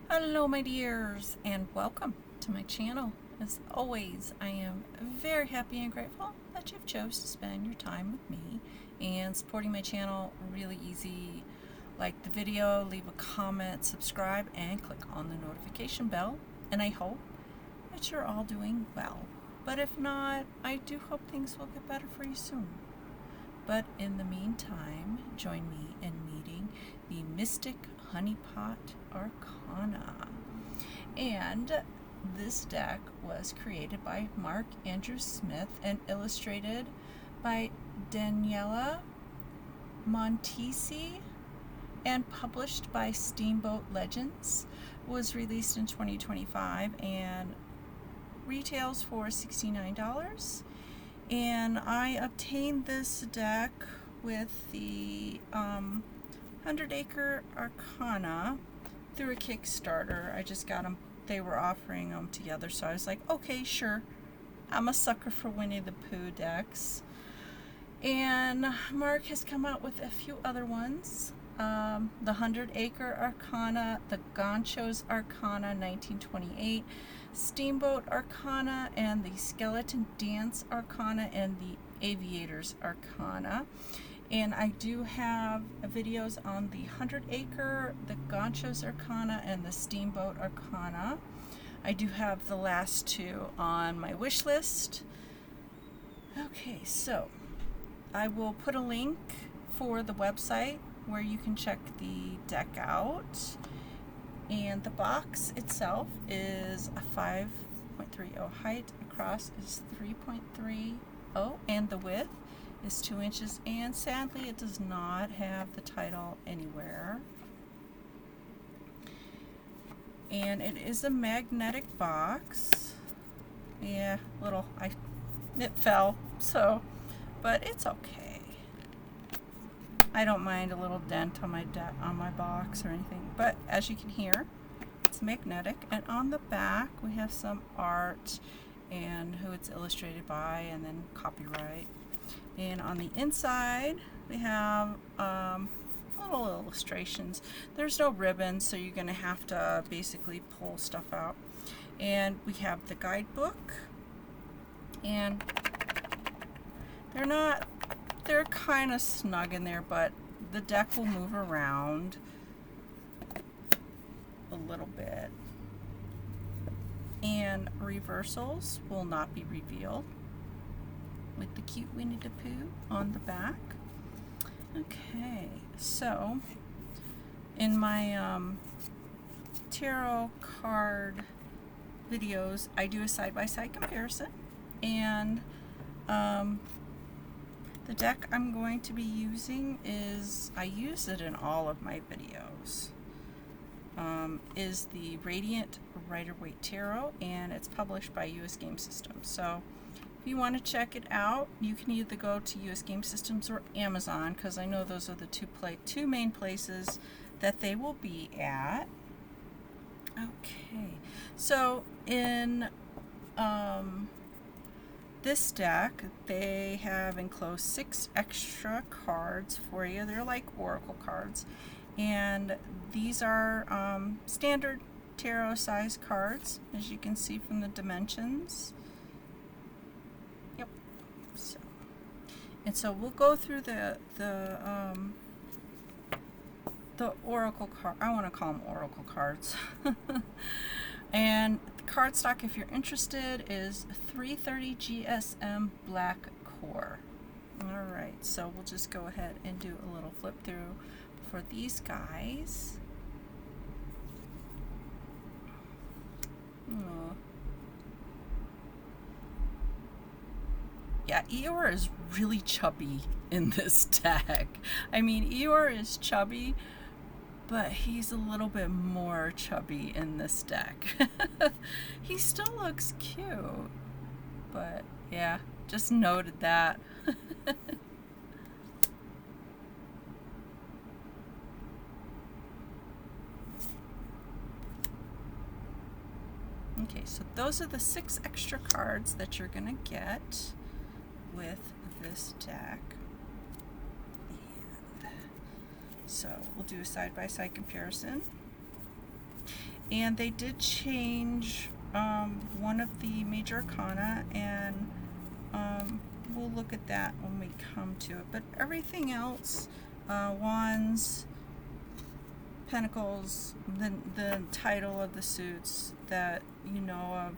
Hello my dears, and welcome to my channel. As always, I am very happy and grateful that you've chose to spend your time with me and supporting my channel. Really easy. Like the video, leave a comment, subscribe, and click on the notification bell. And I hope that you're all doing well. But if not, I do hope things will get better for you soon. But in the meantime, join me in meeting the Mystic Honeypot Arcana. And this deck was created by Mark Andrew Smith and illustrated by Daniela Montesi and published by Steamboat Legends. Was released in 2025 and retails for $69. And I obtained this deck with the 100 Acre Arcana through a Kickstarter. I just got them, they were offering them together, so I was like, okay, sure. I'm a sucker for Winnie the Pooh decks. And Mark has come out with a few other ones. The 100 Acre Arcana, the Gancho's Arcana 1928, Steamboat Arcana, and the Skeleton Dance Arcana, and the Aviator's Arcana. And I do have videos on the 100 Acre, the Gancho's Arcana, and the Steamboat Arcana. I do have the last two on my wish list. Okay, so I will put a link for the website where you can check the deck out. And the box itself is a 5.30 height, across is 3.30, and the width is 2 inches, and sadly it does not have the title anywhere. And it is a magnetic box. Yeah, it fell, so, but it's okay. I don't mind a little dent on my box or anything, but as you can hear, it's magnetic. And on the back we have some art and who it's illustrated by, and then copyright. And on the inside we have little illustrations. There's no ribbon, so you're going to have to basically pull stuff out. And we have the guidebook, and they're kind of snug in there, but the deck will move around a little bit. And reversals will not be revealed, with the cute Winnie the Pooh on the back. Okay, so in my tarot card videos, I do a side-by-side comparison, and the deck I'm going to be using I use it in all of my videos, is the Radiant Rider-Waite Tarot, and it's published by US Game Systems. So if you want to check it out, you can either go to US Game Systems or Amazon, because I know those are the two main places that they will be at. Okay, so in this deck, they have enclosed 6 extra cards for you. They're like oracle cards, and these are standard tarot size cards, as you can see from the dimensions. Yep. So we'll go through the oracle card. I want to call them oracle cards. And the cardstock, if you're interested, is 330 GSM black core. Alright, so we'll just go ahead and do a little flip through for these guys. Oh. Yeah, Eeyore is really chubby in this deck. I mean, Eeyore is chubby, but he's a little bit more chubby in this deck. He still looks cute, but yeah, just noted that. Okay, so those are the 6 extra cards that you're gonna get with this deck. So we'll do a side-by-side comparison. And they did change one of the major arcana, and we'll look at that when we come to it. But everything else, wands, pentacles, the title of the suits that you know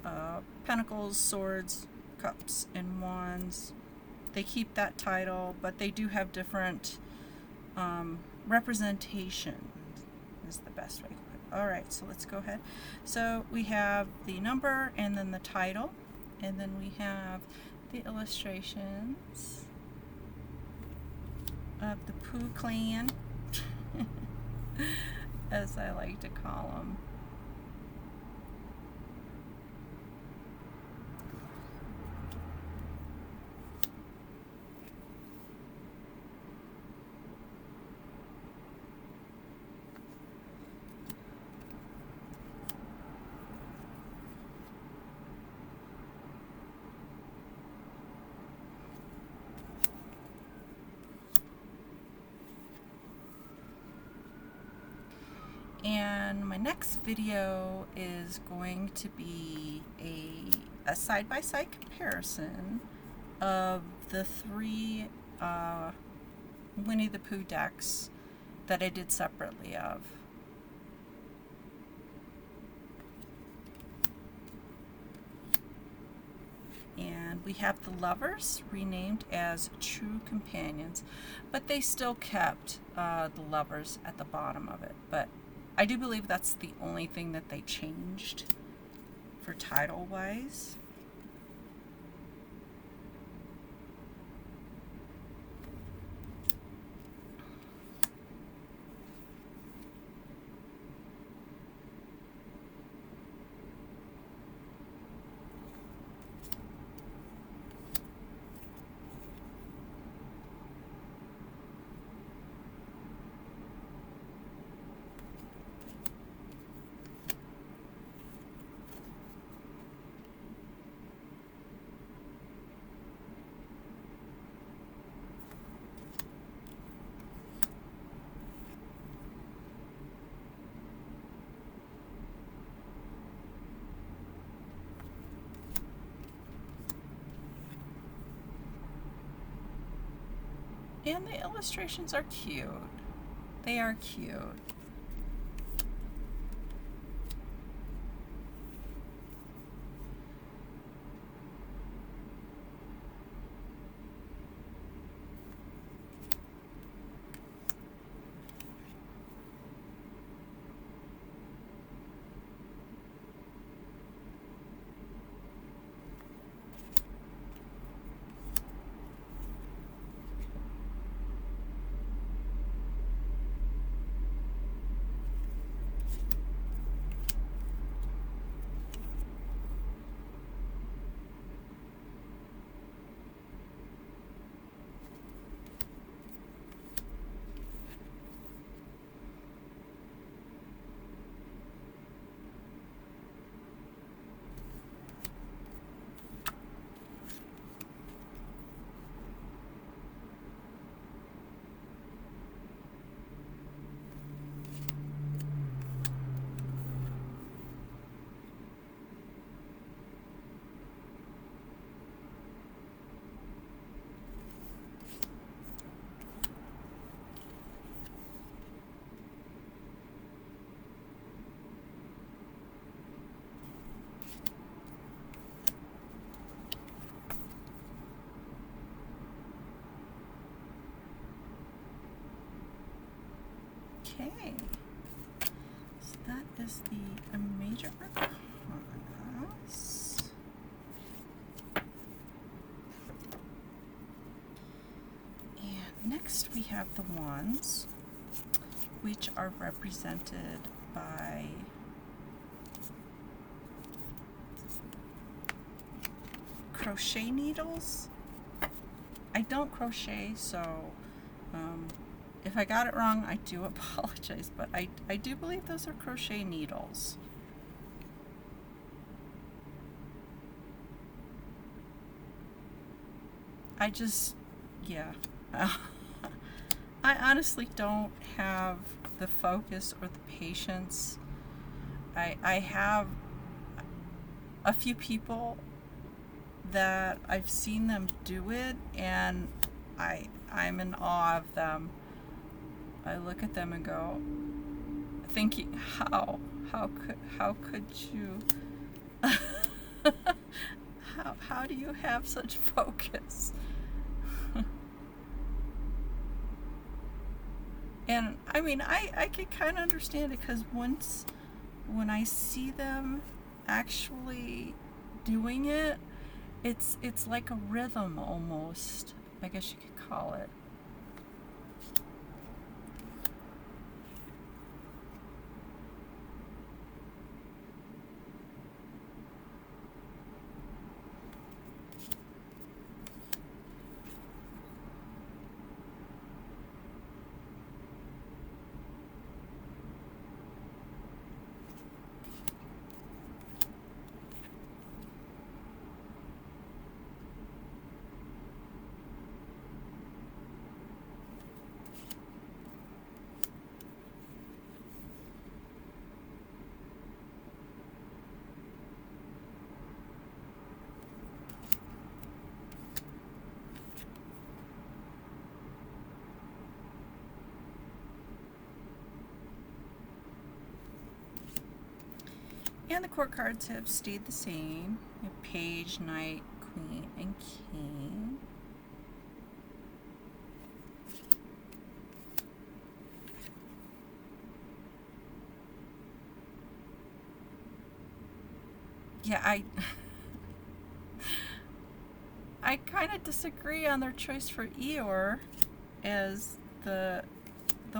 of, pentacles, swords, cups, and wands, they keep that title, but they do have different representation, is the best way to put it. Alright, so let's go ahead. So we have the number and then the title, and then we have the illustrations of the Pooh Clan, as I like to call them. And my next video is going to be a side-by-side comparison of the 3 Winnie the Pooh decks that I did separately of. And we have the lovers renamed as True Companions, but they still kept the lovers at the bottom of it. But I do believe that's the only thing that they changed for title-wise. And the illustrations are cute. They are cute. Okay, so that is the major arcanas. And next we have the wands, which are represented by crochet needles. I don't crochet, so if I got it wrong, I do apologize, but I do believe those are crochet needles. Yeah. I honestly don't have the focus or the patience I have a few people that I've seen them do it, and I'm in awe of them. I look at them and go, thinking, how could you, how do you have such focus? And I mean, I can kind of understand it, because when I see them actually doing it, it's like a rhythm almost, I guess you could call it. And the court cards have stayed the same. You have Page, Knight, Queen, and King. Yeah, I kind of disagree on their choice for Eeyore as the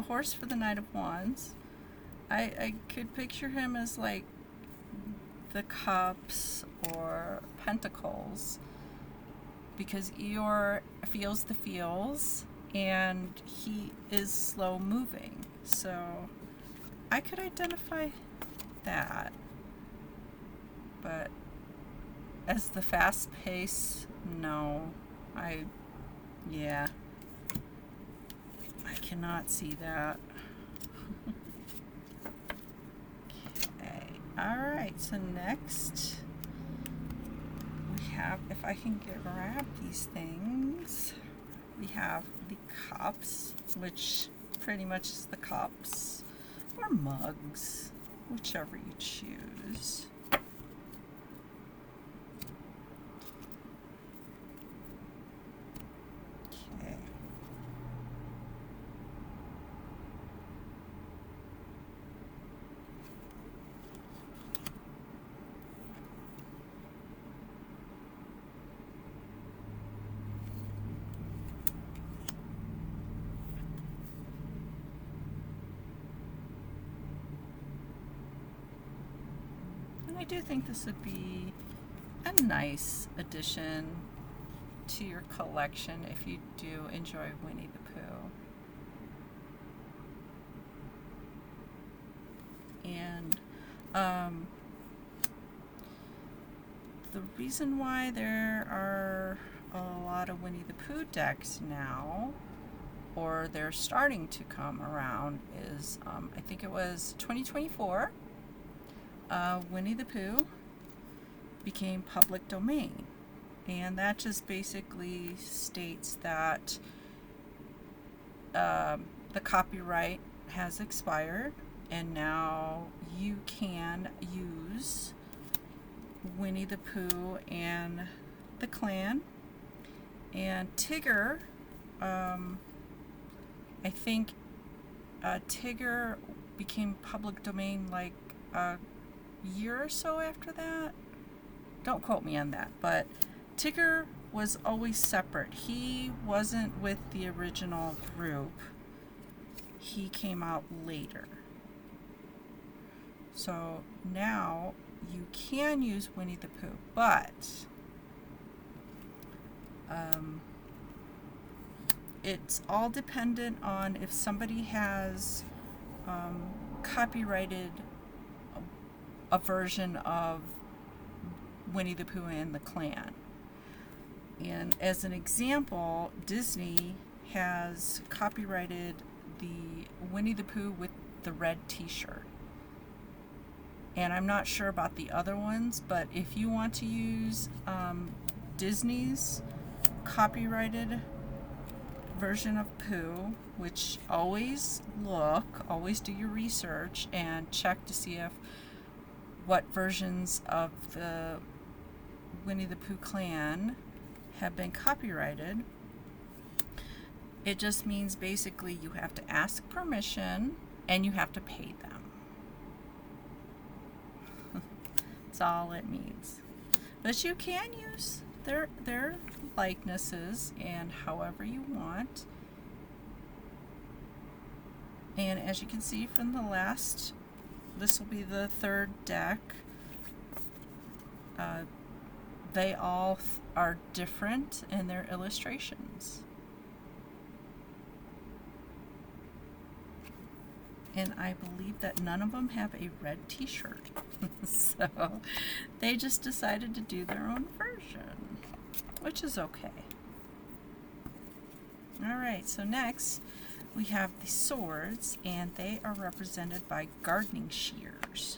horse for the Knight of Wands. I could picture him as like the Cups or Pentacles, because Eeyore feels the feels and he is slow moving. So I could identify that. But as the fast pace, no. I cannot see that. Okay. Alright, so next we have, if I can grab these things, we have the cups, which pretty much is the cups, or mugs, whichever you choose. I do think this would be a nice addition to your collection if you do enjoy Winnie the Pooh. And the reason why there are a lot of Winnie the Pooh decks now, or they're starting to come around, is I think it was 2024. Winnie the Pooh became public domain, and that just basically states that the copyright has expired, and now you can use Winnie the Pooh and the clan. And Tigger, I think Tigger became public domain like a year or so after that. Don't quote me on that, but Tigger was always separate. He wasn't with the original group. He came out later. So now you can use Winnie the Pooh, but it's all dependent on if somebody has copyrighted a version of Winnie the Pooh and the Clan. And as an example, Disney has copyrighted the Winnie the Pooh with the red t-shirt. And I'm not sure about the other ones, but if you want to use Disney's copyrighted version of Pooh, which always do your research and check to see if what versions of the Winnie the Pooh clan have been copyrighted. It just means basically you have to ask permission and you have to pay them. That's all it means. But you can use their likenesses and however you want. And as you can see from the last, this will be the third deck. They all are different in their illustrations. And I believe that none of them have a red t-shirt. So they just decided to do their own version, which is okay. Alright, so next we have the swords, and they are represented by gardening shears.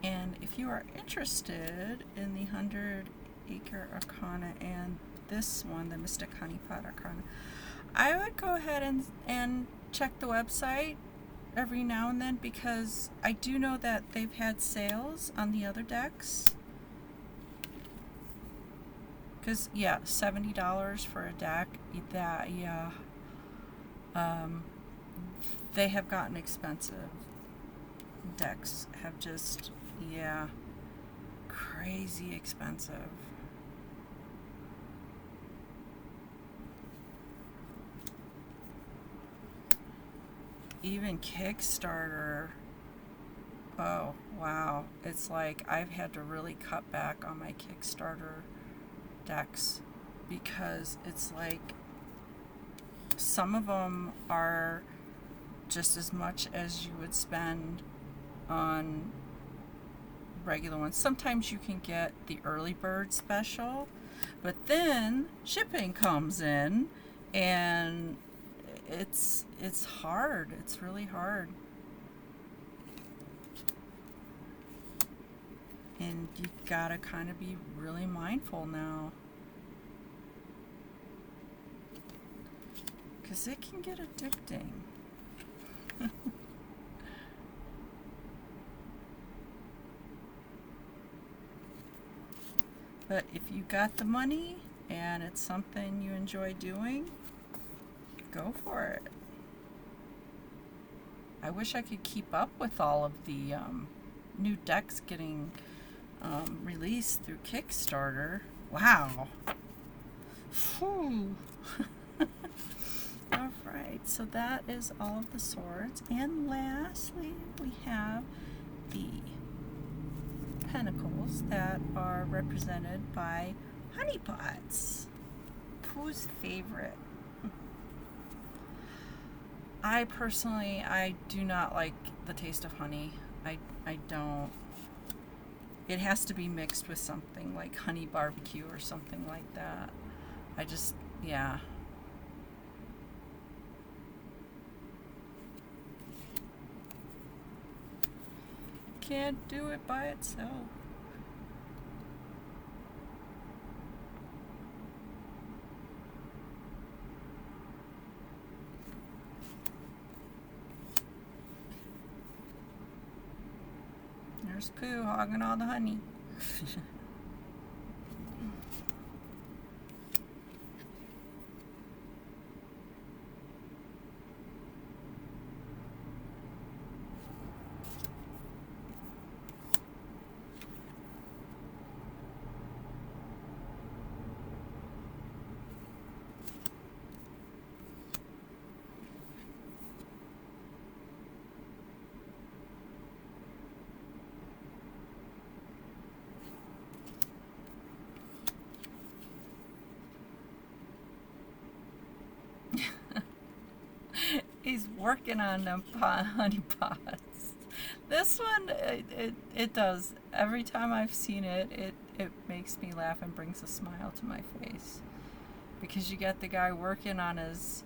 And if you are interested in the 100 Acre Arcana and this one, the Mystic Honeypot Arcana, I would go ahead and check the website every now and then, because I do know that they've had sales on the other decks. Because, yeah, $70 for a deck, that, yeah, they have gotten expensive. Decks have just, yeah, crazy expensive. Even Kickstarter, oh wow, it's like I've had to really cut back on my Kickstarter decks, because it's like some of them are just as much as you would spend on regular ones. Sometimes you can get the early bird special, but then shipping comes in and it's hard. It's really hard. And you gotta kind of be really mindful now, because it can get addicting. But if you got the money and it's something you enjoy doing, go for it. I wish I could keep up with all of the new decks getting released through Kickstarter. Wow. Whew. Alright, so that is all of the swords. And lastly, we have the pentacles that are represented by honeypots. Who's favorite? I personally, I do not like the taste of honey. I don't. It has to be mixed with something like honey barbecue or something like that. I just, yeah. Can't do it by itself. There's Pooh hogging all the honey. He's working on them honeypots. This one, it does. Every time I've seen it, it makes me laugh and brings a smile to my face. Because you got the guy working on his,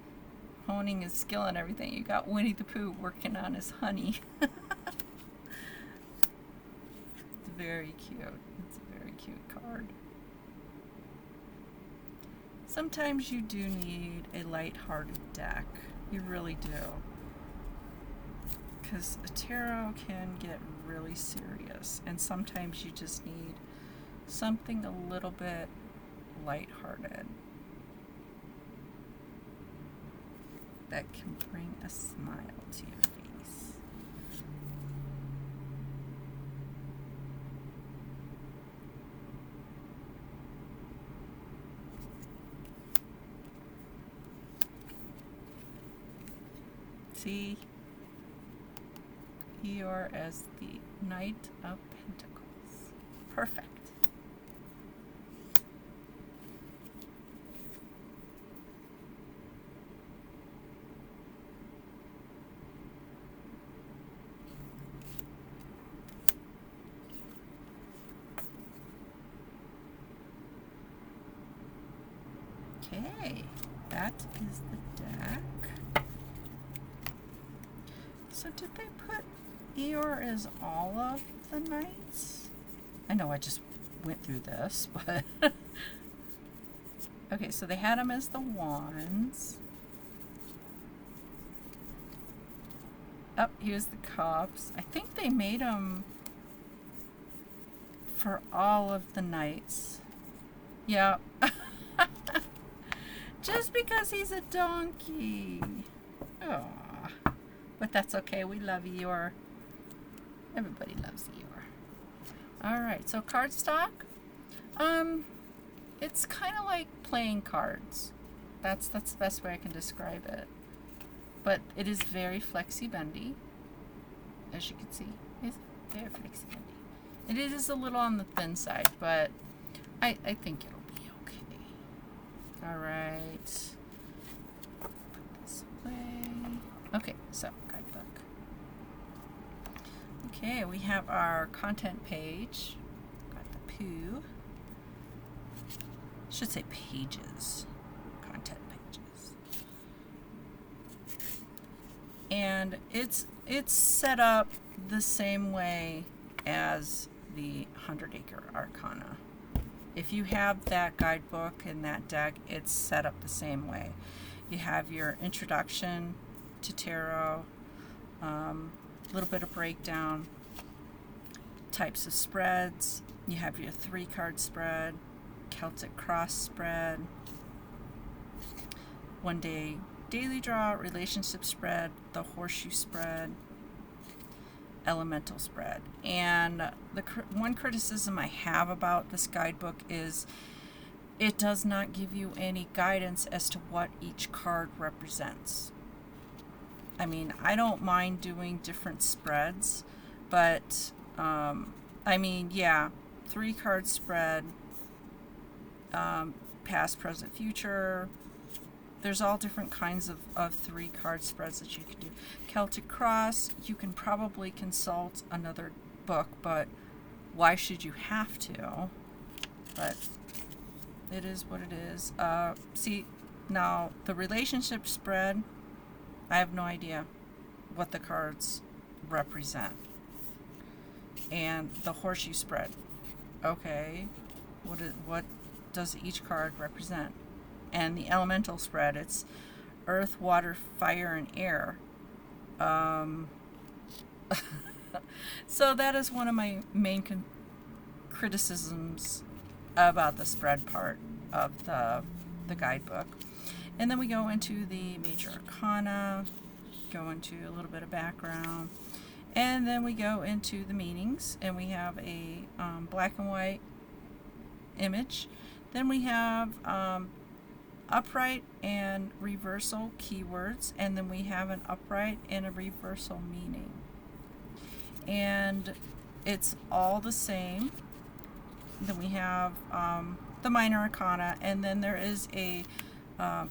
honing his skill and everything. You got Winnie the Pooh working on his honey. It's very cute. It's a very cute card. Sometimes you do need a light-hearted deck. You really do. Because a tarot can get really serious, and sometimes you just need something a little bit light-hearted that can bring a smile to your face. See? Eeyore as the Knight of Pentacles. Perfect. Okay, that is the deck. So did they put Eeyore as all of the knights? I know I just went through this, but okay, so they had them as the wands. Oh, here's the cups. I think they made them for all of the knights. Yeah. Just because he's a donkey. Oh, but that's okay. We love Eeyore. Everybody loves Eeyore. All right, so cardstock. It's kind of like playing cards. That's the best way I can describe it. But it is very flexi-bendy, as you can see. It's very flexi-bendy. It is a little on the thin side, but I think it'll be okay. All right. Put this away. Okay, so guidebook. Okay, we have our content page. Got the Pooh. Should say pages. Content pages. And it's set up the same way as the 100-Acre Arcana. If you have that guidebook and that deck, it's set up the same way. You have your introduction to tarot, a little bit of breakdown, types of spreads. You have your 3-card spread, Celtic cross spread, 1-day daily draw, relationship spread, the horseshoe spread, elemental spread. And the one criticism I have about this guidebook is it does not give you any guidance as to what each card represents. I mean, I don't mind doing different spreads, but I mean, yeah, 3-card spread, past, present, future. There's all different kinds of 3-card spreads that you can do. Celtic Cross, you can probably consult another book, but why should you have to? But it is what it is. See, now the relationship spread, I have no idea what the cards represent. And the horseshoe spread, okay, what does each card represent? And the elemental spread, it's earth, water, fire, and air. So that is one of my main criticisms about the spread part of the guidebook. And then we go into the major arcana, go into a little bit of background, and then we go into the meanings, and we have a black and white image. Then we have upright and reversal keywords, and then we have an upright and a reversal meaning. And it's all the same. Then we have the minor arcana, and then there is a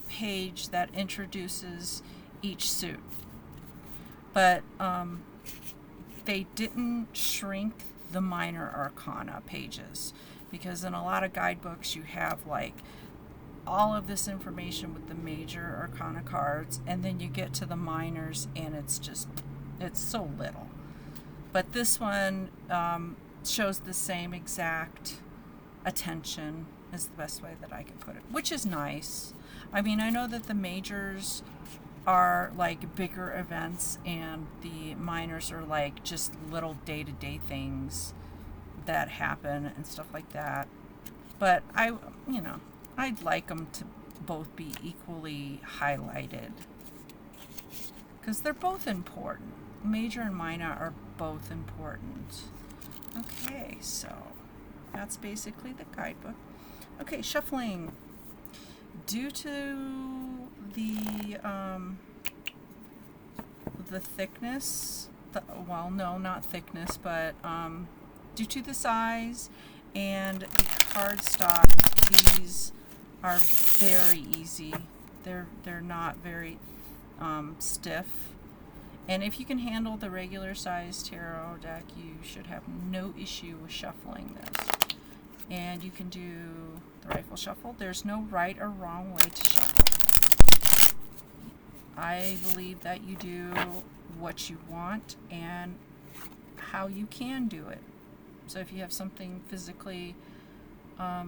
page that introduces each suit. But they didn't shrink the minor arcana pages, because in a lot of guidebooks you have like all of this information with the major arcana cards, and then you get to the minors and it's so little. But this one shows the same exact attention, is the best way that I can put it, which is nice. I mean, I know that the majors are like bigger events and the minors are like just little day-to-day things that happen and stuff like that. But I'd like them to both be equally highlighted, because they're both important. Major and minor are both important. Okay, so that's basically the guidebook. Okay, shuffling. Due to the thickness, well, no, not thickness, but due to the size and the cardstock, these are very easy. They're not very stiff. And if you can handle the regular size tarot deck, you should have no issue with shuffling this. And you can do the rifle shuffle. There's no right or wrong way to shuffle. I believe that you do what you want and how you can do it. So if you have something physically a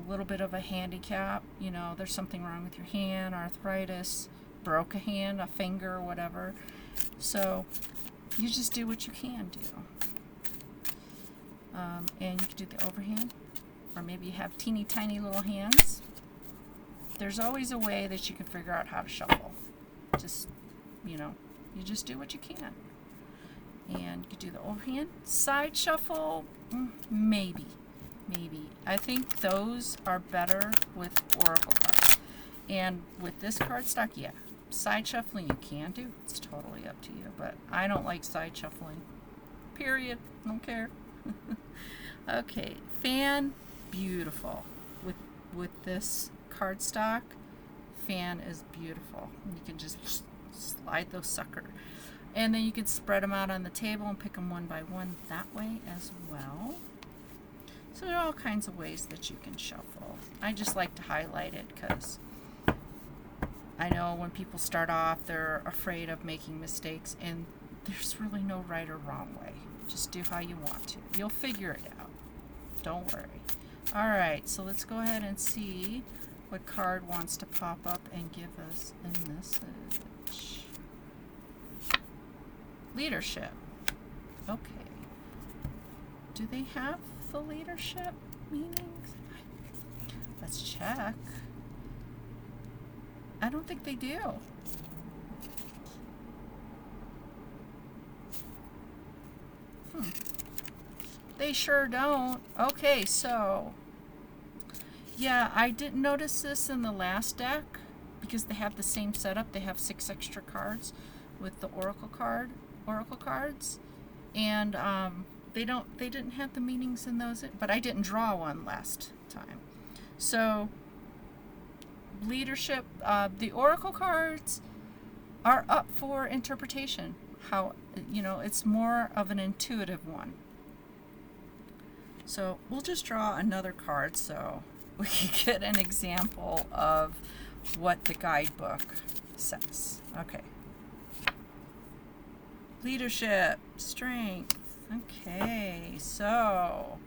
little bit of a handicap, there's something wrong with your hand, arthritis, broke a hand, a finger, whatever. So you just do what you can do. And you can do the overhand, or maybe you have teeny tiny little hands. There's always a way that you can figure out how to shuffle. Just, you just do what you can. And you can do the overhand. Side shuffle, maybe. I think those are better with oracle cards. And with this cardstock, yeah. Side shuffling you can do. It's totally up to you. But I don't like side shuffling. Period. Don't care. Okay, fan, beautiful. With this cardstock, fan is beautiful. You can just slide those sucker. And then you can spread them out on the table and pick them one by one that way as well. So there are all kinds of ways that you can shuffle. I just like to highlight it because I know when people start off, they're afraid of making mistakes, and there's really no right or wrong way. Just do how you want to. You'll figure it out. Don't worry. All right, so let's go ahead and see what card wants to pop up and give us a message. Leadership. Okay. Do they have the leadership meanings? Let's check. I don't think they do. They sure don't. Okay, so yeah, I didn't notice this in the last deck because they have the same setup. They have 6 extra cards with the oracle cards, and they didn't have the meanings in those, but I didn't draw one last time. So leadership, the oracle cards are up for interpretation. How, it's more of an intuitive one. So we'll just draw another card so we can get an example of what the guidebook says. Okay. Leadership, strength. Okay, so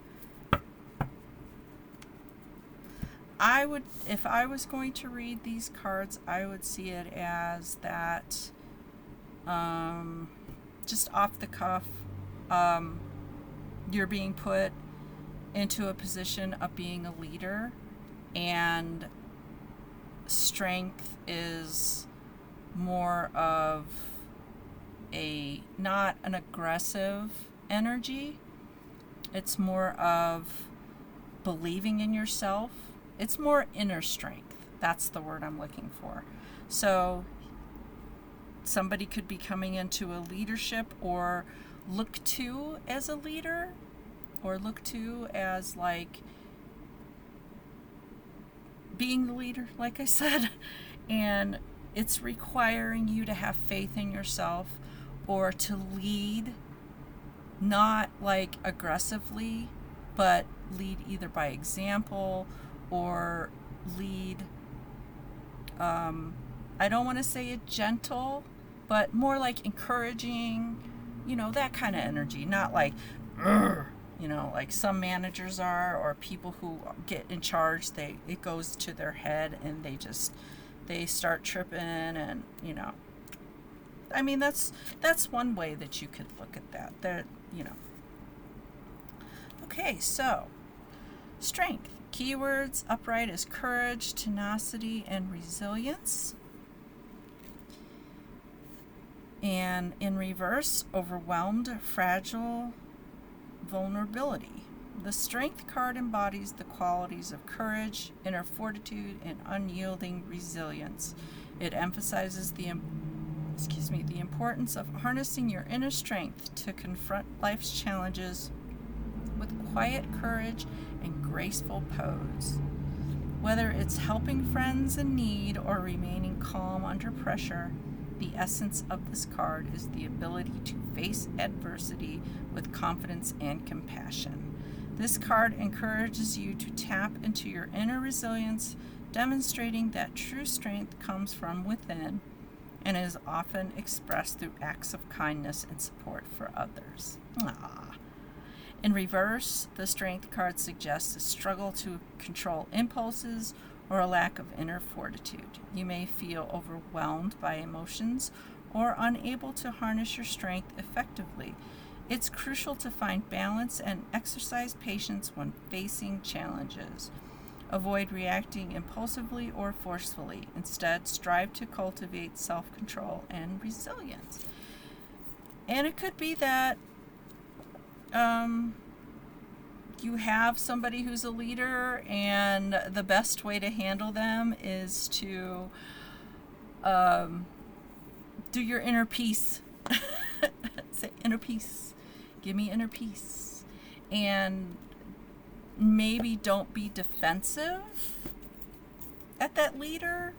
if I was going to read these cards, I would see it as that, just off the cuff, you're being put into a position of being a leader, and strength is more of not an aggressive energy. It's more of believing in yourself. It's more inner strength. That's the word I'm looking for. So somebody could be coming into a leadership or look to as a leader, or look to as like being the leader, like I said, and It's requiring you to have faith in yourself or to lead, not like aggressively, but lead either by example or lead, I don't want to say it gentle, but more like encouraging, that kind of energy, not like, like some managers are, or people who get in charge, it goes to their head and they start tripping and, I mean, that's one way that you could look at that. Okay, so strength. Keywords upright is courage, tenacity, and resilience. And in reverse, overwhelmed, fragile, vulnerability. The strength card embodies the qualities of courage, inner fortitude, and unyielding resilience. It emphasizes the importance of harnessing your inner strength to confront life's challenges with quiet courage and graceful pose. Whether it's helping friends in need or remaining calm under pressure, the essence of this card is the ability to face adversity with confidence and compassion. This card encourages you to tap into your inner resilience, demonstrating that true strength comes from within and is often expressed through acts of kindness and support for others. In reverse, the strength card suggests a struggle to control impulses or a lack of inner fortitude. You may feel overwhelmed by emotions or unable to harness your strength effectively. It's crucial to find balance and exercise patience when facing challenges. Avoid reacting impulsively or forcefully. Instead, strive to cultivate self-control and resilience. And it could be that you have somebody who's a leader, and the best way to handle them is to do your inner peace. Say inner peace. Give me inner peace. And maybe don't be defensive at that leader,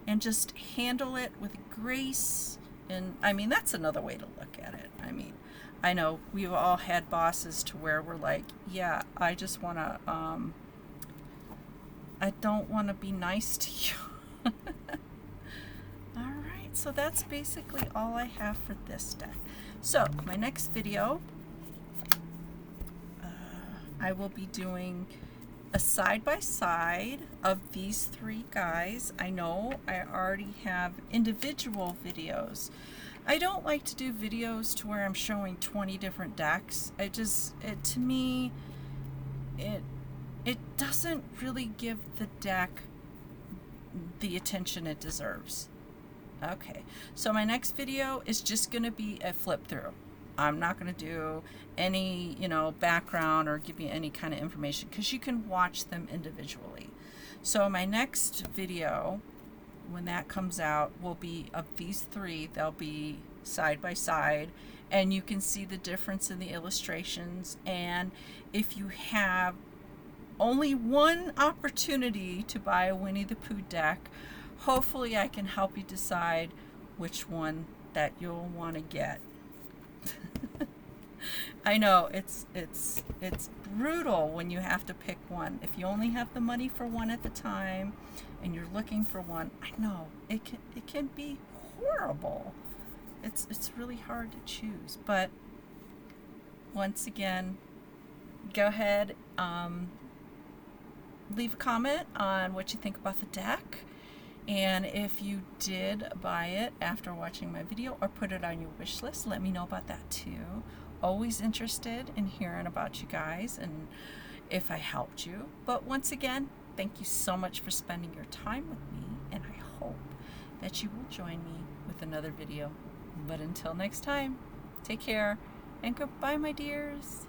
and just handle it with grace. And I mean, that's another way to look at it. I mean, I know we've all had bosses to where we're like, yeah, I just want to, I don't want to be nice to you. All right, so that's basically all I have for this deck. So my next video, I will be doing a side-by-side of these three guys. I know I already have individual videos. I don't like to do videos to where I'm showing 20 different decks. To me, it doesn't really give the deck the attention it deserves. Okay, so my next video is just going to be a flip through. I'm not going to do any, background or give you any kind of information, because you can watch them individually. So my next video, when that comes out, will be of these three. They'll be side by side, and you can see the difference in the illustrations. And if you have only one opportunity to buy a Winnie the Pooh deck, hopefully I can help you decide which one that you'll want to get. I know it's brutal when you have to pick one. If you only have the money for one at the time and you're looking for one, I know it can be horrible. It's really hard to choose. But once again, go ahead, leave a comment on what you think about the deck, and if you did buy it after watching my video or put it on your wish list, let me know about that too. Always interested in hearing about you guys and if I helped you. But once again, thank you so much for spending your time with me, and I hope that you will join me with another video. But until next time, take care and goodbye, my dears.